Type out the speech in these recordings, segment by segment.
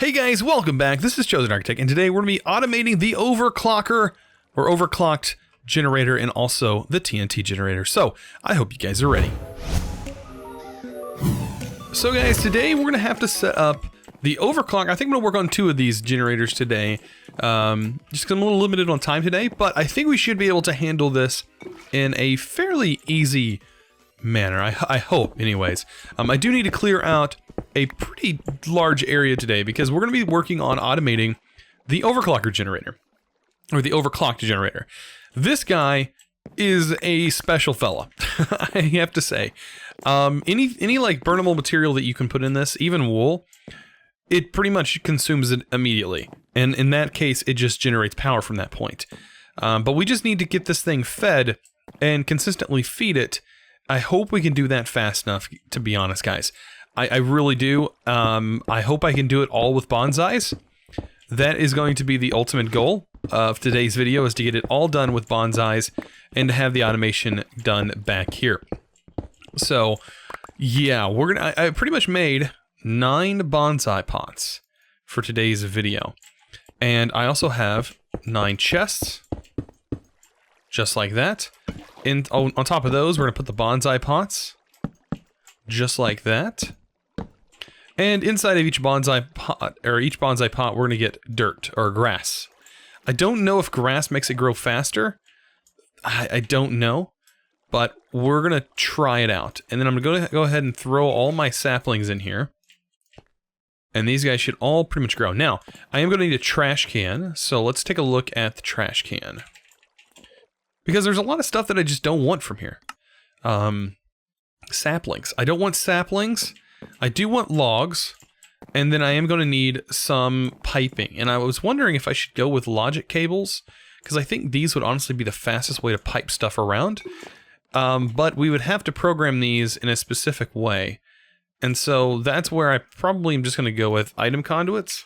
Hey guys, welcome back. This is Chosen Architect, and today we're going to be automating the overclocker or overclocked generator and also the TNT generator. So I hope you guys are ready. So guys, today we're going to have to set up the overclock. I think I'm going to work on 2 of these generators today. Just because I'm a little limited on time today, but I think we should be able to handle this in a fairly easy manner. I hope, anyways. I do need to clear out a pretty large area today because we're going to be working on automating the overclocker generator, or the overclocked generator. This guy is a special fella, I have to say. Any like burnable material that you can put in this, even wool, it pretty much consumes it immediately. And in that case, it just generates power from that point. But we just need to get this thing fed and consistently feed it. I hope we can do that fast enough, to be honest, guys. I really do. I hope I can do it all with bonsais. That is going to be the ultimate goal of today's video, is to get it all done with bonsais and to have the automation done back here. So, yeah, I pretty much made 9 bonsai pots for today's video. And I also have 9 chests, just like that. And on top of those, we're going to put the bonsai pots, just like that. And inside of each bonsai pot, we're going to get dirt or grass. I don't know if grass makes it grow faster. I don't know, but we're going to try it out. And then I'm going to go ahead and throw all my saplings in here. And these guys should all pretty much grow. Now, I am going to need a trash can, so let's take a look at the trash can. Because there's a lot of stuff that I just don't want from here. Saplings. I don't want saplings. I do want logs. And then I am going to need some piping. And I was wondering if I should go with logic cables, because I think these would honestly be the fastest way to pipe stuff around. But we would have to program these in a specific way. And so that's where I probably am just going to go with item conduits.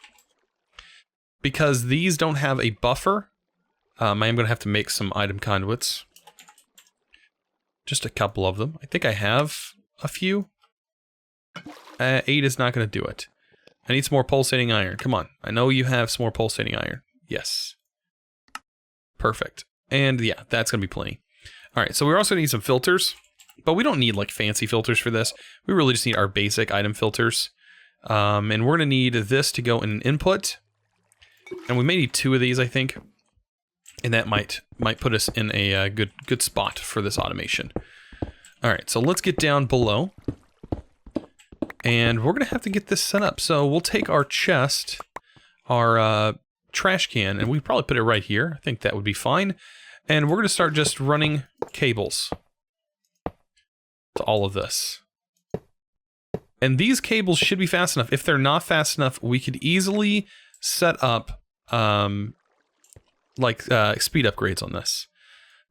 Because these don't have a buffer. I am going to have to make some item conduits. Just a couple of them. I think I have a few. 8 is not going to do it. I need some more pulsating iron. Come on. I know you have some more pulsating iron. Yes. Perfect. And yeah, that's going to be plenty. Alright, so we also need some filters. But we don't need like fancy filters for this. We really just need our basic item filters. And we're going to need this to go in an input. And we may need 2 of these, I think. And that might put us in a good spot for this automation. All right, so let's get down below. And we're going to have to get this set up. So we'll take our chest, our trash can, and we probably put it right here. I think that would be fine. And we're going to start just running cables to all of this. And these cables should be fast enough. If they're not fast enough, we could easily set up speed upgrades on this.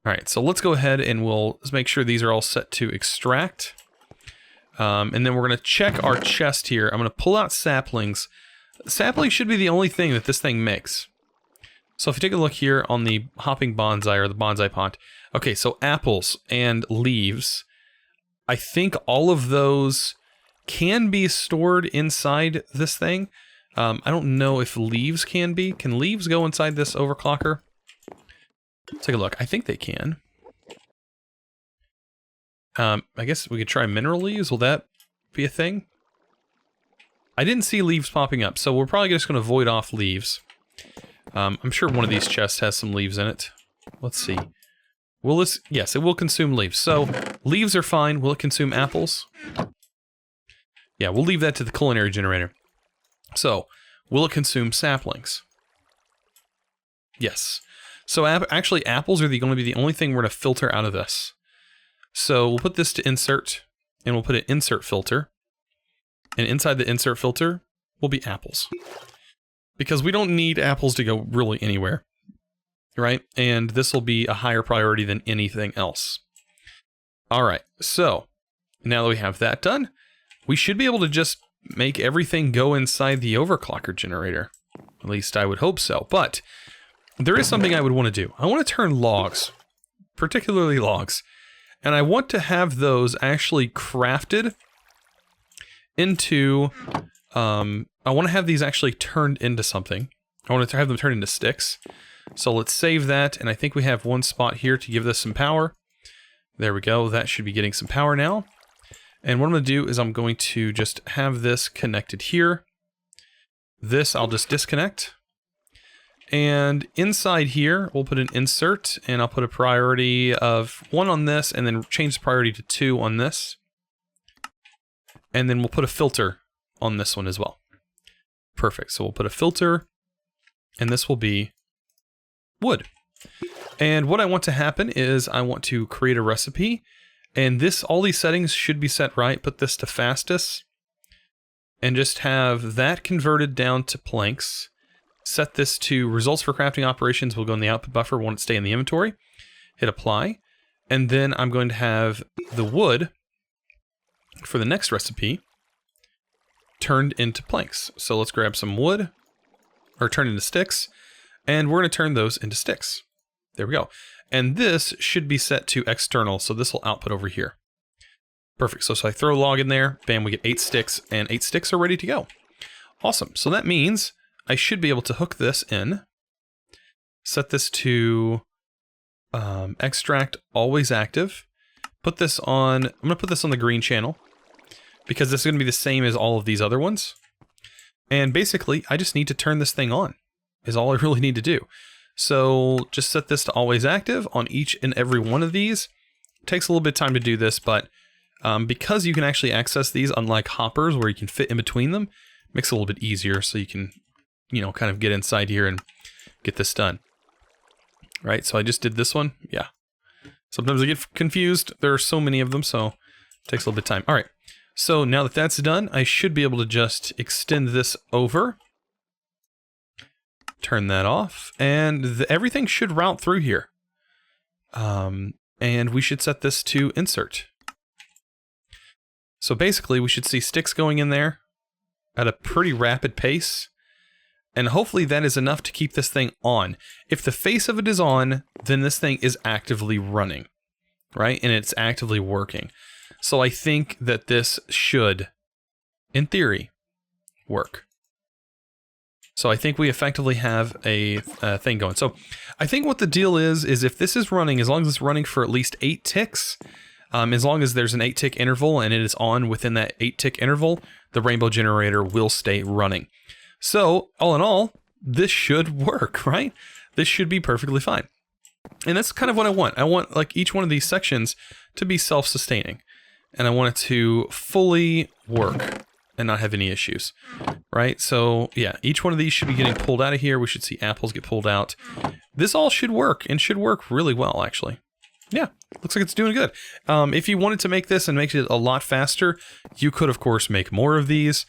Alright, so let's go ahead and we'll make sure these are all set to extract. And then we're going to check our chest here. I'm going to pull out saplings. Saplings should be the only thing that this thing makes. So if you take a look here on the hopping bonsai or the bonsai pot. Okay, so apples and leaves. I think all of those can be stored inside this thing. I don't know if leaves can be. Can leaves go inside this overclocker? Let's take a look. I think they can. I guess we could try mineral leaves. Will that be a thing? I didn't see leaves popping up, so we're probably just going to void off leaves. I'm sure one of these chests has some leaves in it. Let's see. Will this... Yes, it will consume leaves. So, leaves are fine. Will it consume apples? Yeah, we'll leave that to the culinary generator. So, will it consume saplings? Yes. So actually, apples are going to be the only thing we're going to filter out of this. So we'll put this to insert, and we'll put an insert filter. And inside the insert filter will be apples. Because we don't need apples to go really anywhere. Right? And this will be a higher priority than anything else. Alright, so now that we have that done, we should be able to just make everything go inside the overclocker generator. At least I would hope so. But there is something I would want to do. I want to turn logs, particularly logs, and I want to have those actually crafted into I want to have these actually turned into something. I want to have them turned into sticks. So let's save that, and I think we have one spot here to give this some power. There we go, that should be getting some power now. And what I'm going to do is I'm going to just have this connected here. This I'll just disconnect. And inside here, we'll put an insert, and I'll put a priority of 1 on this, and then change the priority to 2 on this. And then we'll put a filter on this one as well. Perfect, so we'll put a filter, and this will be wood. And what I want to happen is I want to create a recipe, and all these settings should be set right. Put this to fastest, and just have that converted down to planks. Set this to results for crafting operations. We'll go in the output buffer, want it to stay in the inventory. Hit apply, and then I'm going to have the wood for the next recipe turned into planks. So let's grab some wood, or turn into sticks, and we're going to turn those into sticks. There we go. And this should be set to external, so this will output over here. Perfect. So I throw a log in there, bam, we get 8 sticks, and 8 sticks are ready to go. Awesome. So that means I should be able to hook this in, set this to extract always active, put this on, I'm going to put this on the green channel, because this is going to be the same as all of these other ones. And basically, I just need to turn this thing on, is all I really need to do. So just set this to always active on each and every one of these. It takes a little bit of time to do this, but because you can actually access these, unlike hoppers where you can fit in between them, it makes it a little bit easier, so you can, you know, kind of get inside here and get this done. Right, so I just did this one. Yeah. Sometimes I get confused. There are so many of them, so it takes a little bit of time. All right. So now that that's done, I should be able to just extend this over. Turn that off, and everything should route through here. And we should set this to insert. So basically, we should see sticks going in there at a pretty rapid pace. And hopefully that is enough to keep this thing on. If the face of it is on, then this thing is actively running, right? And it's actively working. So I think that this should, in theory, work. So I think we effectively have a thing going. So I think what the deal is if this is running, as long as it's running for at least 8 ticks, as long as there's an 8-tick interval and it is on within that 8-tick interval, the rainbow generator will stay running. So all in all, this should work, right? This should be perfectly fine. And that's kind of what I want. I want like each one of these sections to be self-sustaining. And I want it to fully work and not have any issues, right? So yeah, each one of these should be getting pulled out of here. We should see apples get pulled out. This all should work, and should work really well, actually. Yeah, looks like it's doing good. If you wanted to make this and make it a lot faster, you could, of course, make more of these.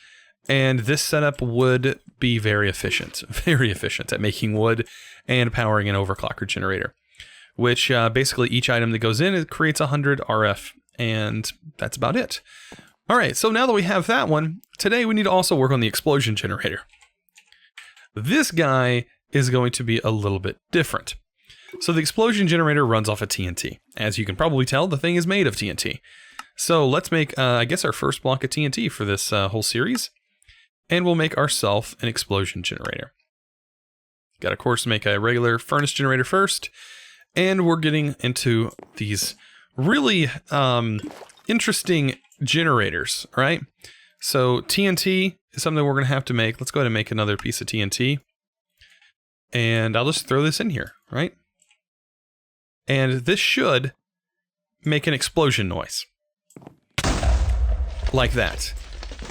And this setup would be very efficient at making wood and powering an overclocker generator, which basically each item that goes in, it creates 100 RF, and that's about it. All right, so now that we have that one, today we need to also work on the explosion generator. This guy is going to be a little bit different. So the explosion generator runs off of TNT. As you can probably tell, the thing is made of TNT. So let's make, I guess, our first block of TNT for this whole series. And we'll make ourselves an explosion generator. Got to, of course, make a regular furnace generator first. And we're getting into these really interesting generators, right? So TNT is something we're going to have to make. Let's go ahead and make another piece of TNT. And I'll just throw this in here, right? And this should make an explosion noise. Like that.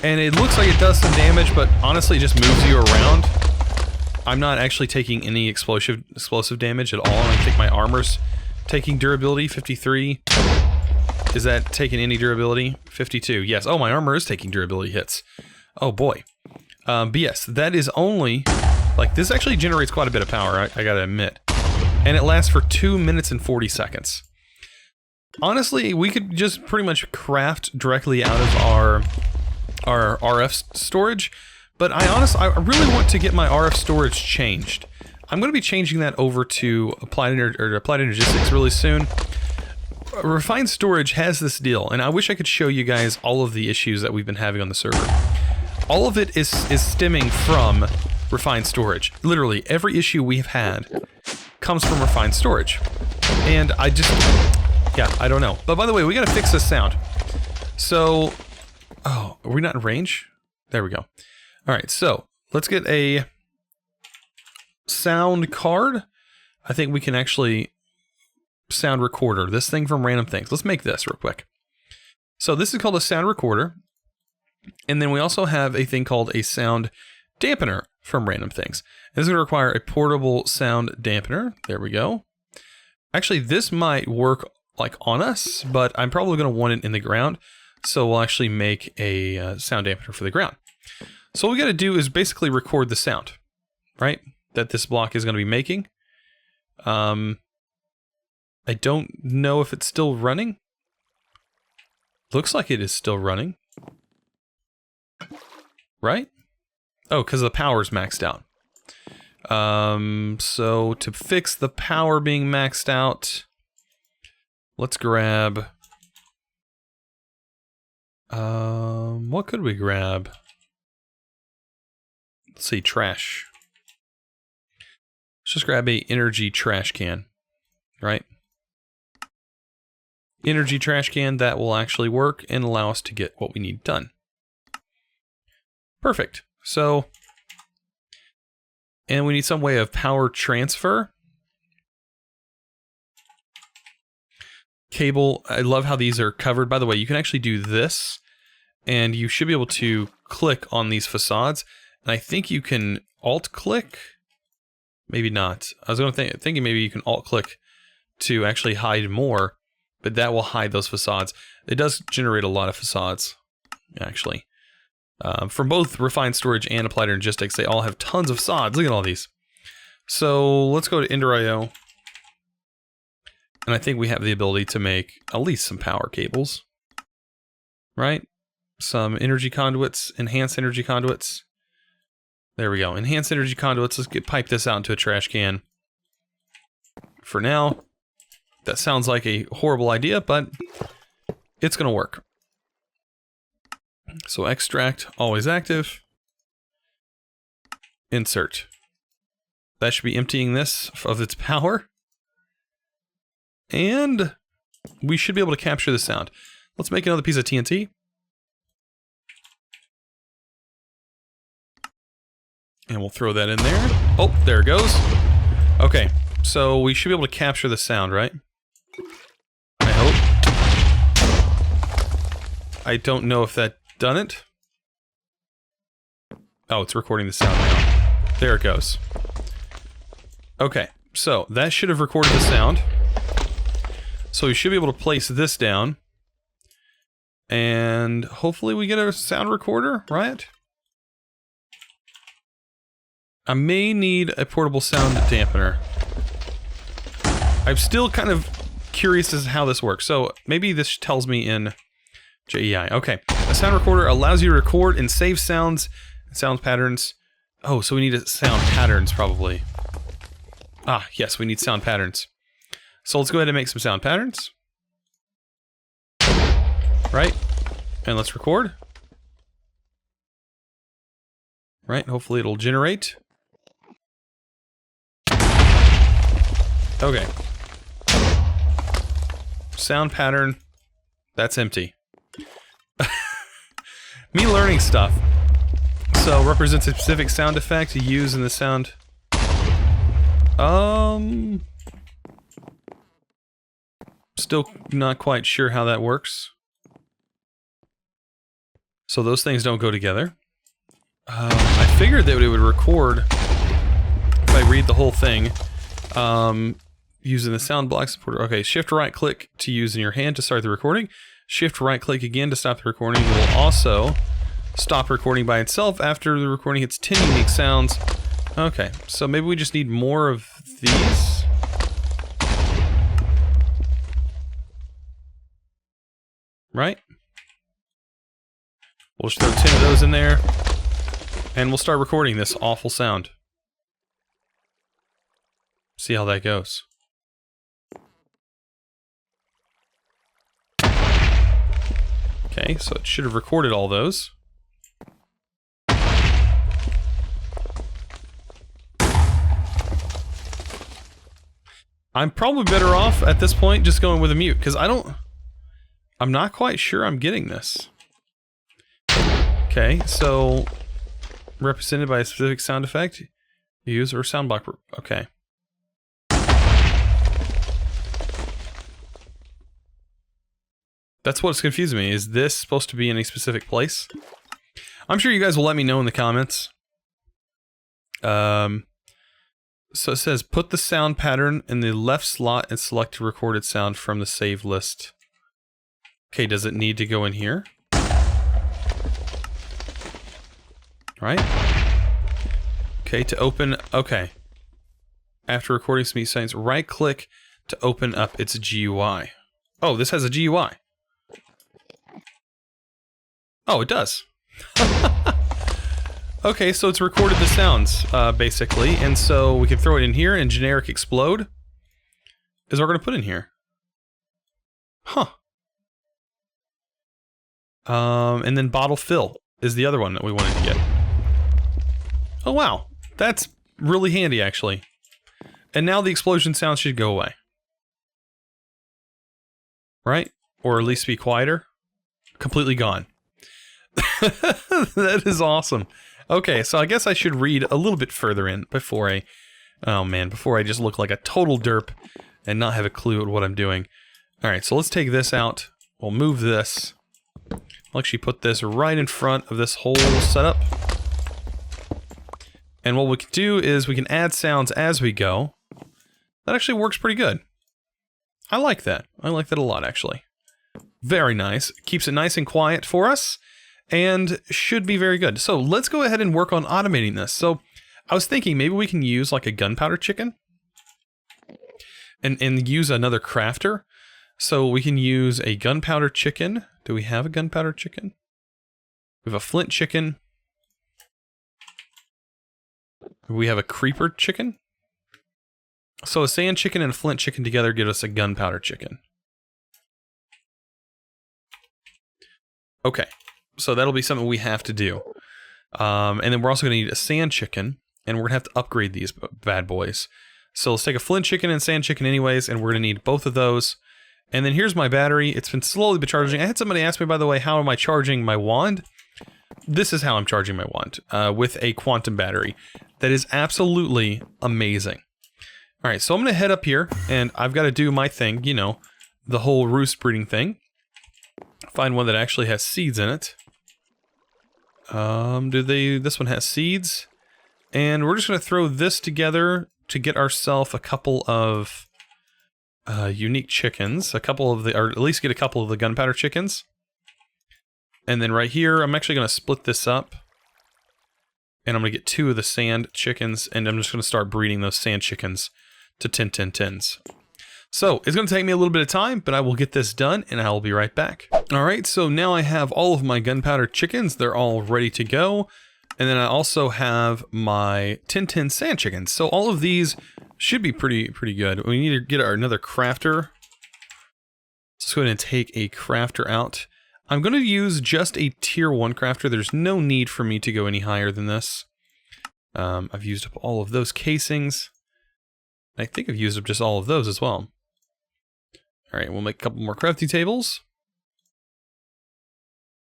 And it looks like it does some damage, but honestly it just moves you around. I'm not actually taking any explosive damage at all. I think my armor's taking durability, 53. Is that taking any durability? 52, yes. Oh, my armor is taking durability hits. Oh boy. But yes, that is only, like, this actually generates quite a bit of power, I gotta admit. And it lasts for 2 minutes and 40 seconds. Honestly, we could just pretty much craft directly out of our RF storage, but I really want to get my RF storage changed. I'm going to be changing that over to Applied Energistics really soon. Refined Storage has this deal, and I wish I could show you guys all of the issues that we've been having on the server. all of it is stemming from refined storage. Literally, every issue we've had comes from refined storage. And I just... yeah, I don't know. But by the way, we gotta fix this sound. So... oh, are we not in range? There we go. Alright, so, let's get a sound card. I think we can actually... sound recorder. This thing from Random Things. Let's make this real quick. So this is called a sound recorder. And then we also have a thing called a sound dampener from Random Things. This is going to require a portable sound dampener. There we go. Actually, this might work like on us, but I'm probably going to want it in the ground. So we'll actually make a sound dampener for the ground. So what we got to do is basically record the sound, right? That this block is going to be making. I don't know if it's still running. Looks like it is still running. Right? Oh, because the power's maxed out. So to fix the power being maxed out, let's grab... what could we grab? Let's see, trash. Let's just grab a energy trash can, right? Energy trash can, that will actually work and allow us to get what we need done. Perfect. So, and we need some way of power transfer. Cable, I love how these are covered. By the way, you can actually do this, and you should be able to click on these facades. And I think you can alt-click. Maybe not. I was thinking maybe you can alt-click to actually hide more, but that will hide those facades. It does generate a lot of facades, actually. From both refined storage and applied energistics, they all have tons of facades. Look at all these. So let's go to Ender.io. And I think we have the ability to make at least some power cables. Right? Some energy conduits, enhanced energy conduits. There we go. Enhanced energy conduits. Let's pipe this out into a trash can. For now, that sounds like a horrible idea, but it's going to work. So extract, always active. Insert. That should be emptying this of its power. And we should be able to capture the sound. Let's make another piece of TNT. And we'll throw that in there. Oh, there it goes. Okay, so we should be able to capture the sound, right? I hope. I don't know if that done it. Oh, it's recording the sound now. There it goes. Okay, so that should have recorded the sound. So we should be able to place this down. And hopefully we get a sound recorder, right? I may need a portable sound dampener. I'm still kind of curious as to how this works. So maybe this tells me in JEI. Okay. A sound recorder allows you to record and save sounds and sound patterns. Oh, so we need sound patterns probably. Ah, yes, we need sound patterns. So let's go ahead and make some sound patterns. Right? And let's record. Right, hopefully it'll generate. Okay. Sound pattern. That's empty. Me learning stuff. So, represents a specific sound effect to use in the sound. Still not quite sure how that works. So those things don't go together. I figured that it would record if I read the whole thing. Using the sound block supporter. Okay, shift right click to use in your hand to start the recording. Shift right click again to stop the recording. It will also stop recording by itself after the recording hits 10 unique sounds. Okay, so maybe we just need more of these. Right? We'll just throw 10 of those in there. And we'll start recording this awful sound. See how that goes. Okay, so it should have recorded all those. I'm probably better off at this point just going with a mute, because I'm not quite sure I'm getting this. Okay, so represented by a specific sound effect, use or sound block. Okay. That's what's confusing me. Is this supposed to be in a specific place? I'm sure you guys will let me know in the comments. So it says, put the sound pattern in the left slot and select a recorded sound from the save list. Okay, does it need to go in here? Right? Okay, to open, okay. After recording some mute settings, right click to open up its GUI. Oh, this has a GUI. Oh, it does. Okay, so it's recorded the sounds, basically, and so we can throw it in here, and generic explode is what we're going to put in here. Huh. And then bottle fill is the other one that we wanted to get. Oh, wow. That's really handy, actually. And now the explosion sound should go away. Right? Or at least be quieter. Completely gone. That is awesome. Okay, so I guess I should read a little bit further in before I... Oh man, before I just look like a total derp and not have a clue at what I'm doing. Alright, so let's take this out. We'll move this. I'll actually put this right in front of this whole setup. And what we can do is we can add sounds as we go. That actually works pretty good. I like that. I like that a lot, actually. Very nice. Keeps it nice and quiet for us. And should be very good. So let's go ahead and work on automating this. So I was thinking maybe we can use like a gunpowder chicken and use another crafter. So we can use a gunpowder chicken. Do we have a gunpowder chicken? We have a flint chicken. We have a creeper chicken. So a sand chicken and a flint chicken together give us a gunpowder chicken. Okay. So that'll be something we have to do. And then we're also going to need a sand chicken, and we're going to have to upgrade these bad boys. So let's take a flint chicken and sand chicken anyways, and we're going to need both of those. And then here's my battery. It's been slowly but charging. I had somebody ask me, by the way, how am I charging my wand? This is how I'm charging my wand, with a quantum battery. That is absolutely amazing. All right, so I'm going to head up here, and I've got to do my thing, you know, the whole roost breeding thing. Find one that actually has seeds in it. This one has seeds. And we're just going to throw this together to get ourselves a couple of unique chickens. Or at least get a couple of the gunpowder chickens. And then right here, I'm actually going to split this up. And I'm going to get 2 of the sand chickens. And I'm just going to start breeding those sand chickens to 10-10-10s. So, it's going to take me a little bit of time, but I will get this done, and I will be right back. Alright, so now I have all of my gunpowder chickens. They're all ready to go. And then I also have my 10-10 sand chickens. So all of these should be pretty good. We need to get another crafter. Let's go ahead and take a crafter out. I'm going to use just a tier 1 crafter. There's no need for me to go any higher than this. I've used up all of those casings. I think I've used up just all of those as well. Alright, we'll make a couple more crafting tables.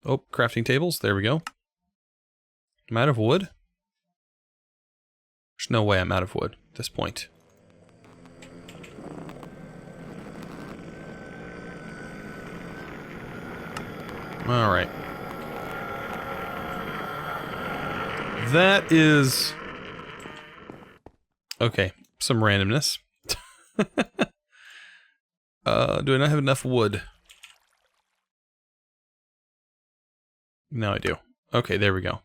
Oh, crafting tables. There we go. I'm out of wood. There's no way I'm out of wood at this point. Alright. That is... okay, some randomness. Do I not have enough wood? Now I do. Okay, there we go.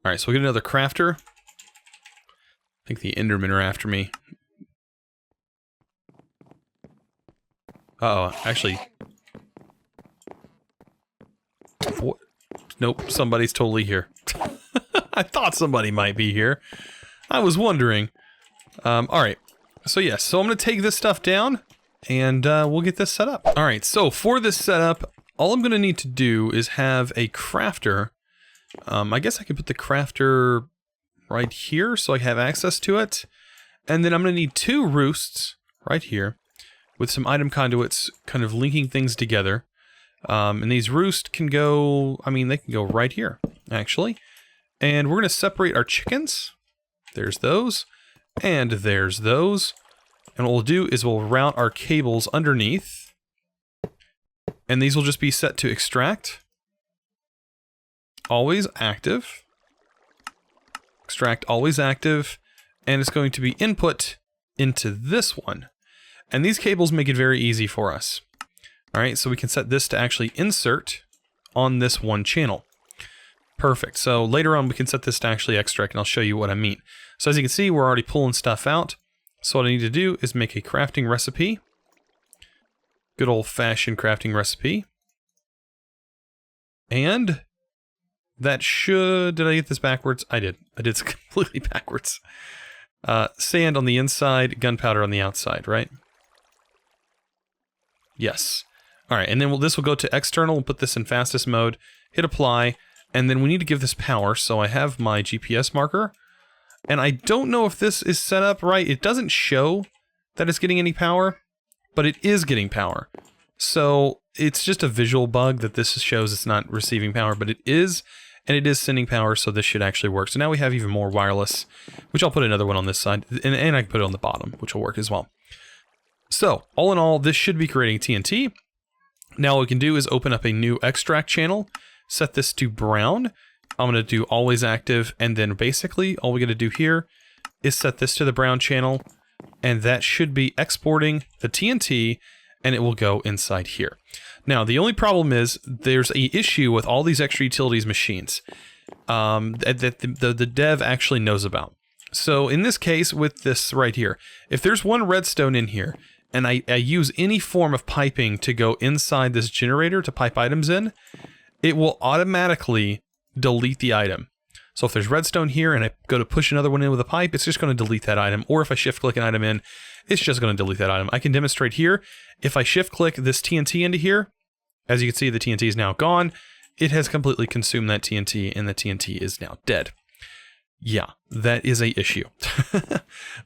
Alright, so we'll get another crafter. I think the Endermen are after me. Uh-oh, actually... what? Nope, somebody's totally here. I thought somebody might be here. I was wondering. Alright, so yes, so I'm going to take this stuff down, and we'll get this set up. Alright, so for this setup, all I'm going to need to do is have a crafter. I guess I could put the crafter right here so I have access to it. And then I'm going to need 2 roosts right here with some item conduits kind of linking things together. And these roosts can go, I mean, they can go right here, actually. And we're going to separate our chickens. There's those. And there's those. And what we'll do is we'll route our cables underneath. And these will just be set to extract. Always active. Extract always active. And it's going to be input into this one. And these cables make it very easy for us. Alright, so we can set this to actually insert on this one channel. Perfect. So later on we can set this to actually extract, and I'll show you what I mean. So as you can see, we're already pulling stuff out. So what I need to do is make a crafting recipe. Good old-fashioned crafting recipe. And that should... Did I get this backwards? I did. I did it completely backwards. Sand on the inside, gunpowder on the outside, right? Yes. Alright, and then this will go to external. We'll put this in fastest mode, hit apply, and then we need to give this power. So I have my GPS marker, and I don't know if this is set up right. It doesn't show that it's getting any power, but it is getting power. So it's just a visual bug that this shows it's not receiving power, but it is, and it is sending power, so this should actually work. So now we have even more wireless, which I'll put another one on this side, and I can put it on the bottom, which will work as well. So, all in all, this should be creating TNT. Now what we can do is open up a new extract channel, set this to brown. I'm going to do always active, and then basically all we got to do here is set this to the brown channel, and that should be exporting the TNT, and it will go inside here. Now, the only problem is there's an issue with all these extra utilities machines that the dev actually knows about. So in this case, with this right here, if there's one redstone in here, and I use any form of piping to go inside this generator to pipe items in, it will automatically delete the item. So if there's redstone here and I go to push another one in with a pipe, it's just going to delete that item. Or if I shift click an item in, it's just going to delete that item. I can demonstrate here. If I shift click this TNT into here, as you can see, the TNT is now gone. It has completely consumed that TNT, and the TNT is now dead. Yeah, that is a issue.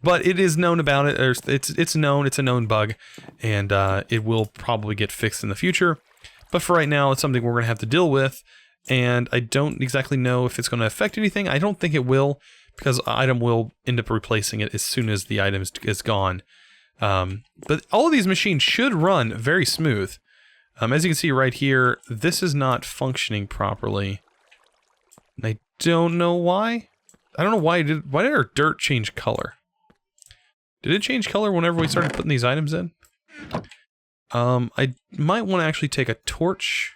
But it is known about it. It's known. It's a known bug, and it will probably get fixed in the future. But for right now, it's something we're going to have to deal with, and I don't exactly know if it's going to affect anything. I don't think it will, because the item will end up replacing it as soon as the item is gone. But all of these machines should run very smooth. As you can see right here, this is not functioning properly. And I don't know why. I don't know why did our dirt change color? Did it change color whenever we started putting these items in? I might want to actually take a torch.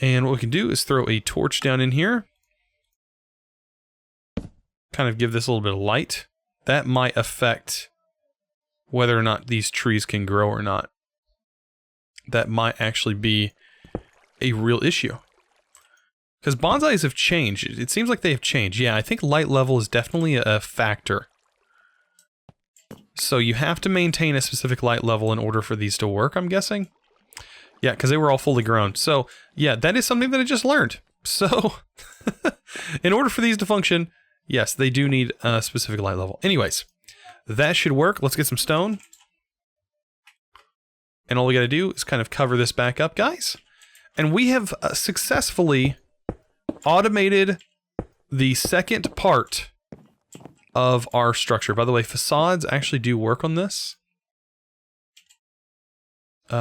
And what we can do is throw a torch down in here. Kind of give this a little bit of light. That might affect whether or not these trees can grow or not. That might actually be a real issue. Because bonsais have changed. It seems like they have changed. Yeah, I think light level is definitely a factor. So you have to maintain a specific light level in order for these to work, I'm guessing. Yeah, because they were all fully grown. So, yeah, that is something that I just learned. So, in order for these to function, yes, they do need a specific light level. Anyways, that should work. Let's get some stone. And all we gotta do is kind of cover this back up, guys. And we have successfully automated the second part of our structure. By the way, facades actually do work on this. We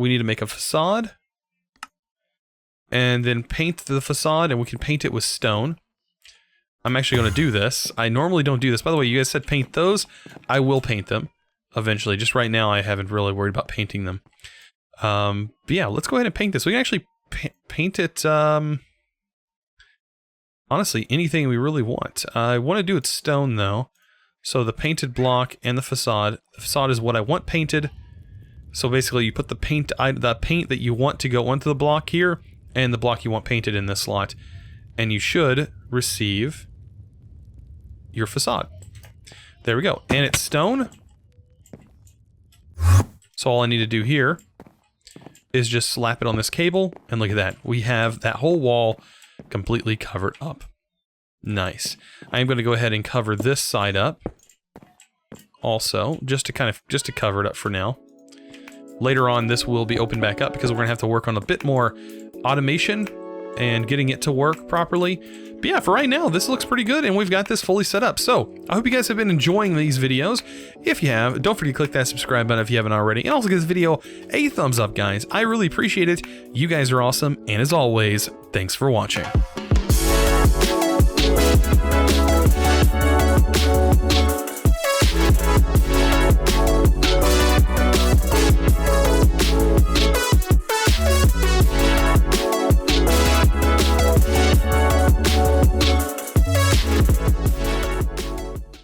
need to make a facade. And then paint the facade, and we can paint it with stone. I'm actually going to do this. I normally don't do this. By the way, you guys said paint those. I will paint them eventually. Just right now, I haven't really worried about painting them. But yeah, let's go ahead and paint this. We can actually paint it, honestly, anything we really want. I want to do it stone, though. So the painted block and the facade. The facade is what I want painted. So basically, you put the paint that you want to go onto the block here, and the block you want painted in this slot. And you should receive your facade. There we go. And it's stone. So all I need to do here is just slap it on this cable, and look at that. We have that whole wall completely covered up. Nice. I am going to go ahead and cover this side up. Also, just to cover it up for now. Later on, this will be opened back up because we're going to have to work on a bit more automation and getting it to work properly. But yeah, for right now, this looks pretty good and we've got this fully set up. So I hope you guys have been enjoying these videos. If you have, don't forget to click that subscribe button if you haven't already. And also give this video a thumbs up, guys. I really appreciate it. You guys are awesome. And as always, thanks for watching.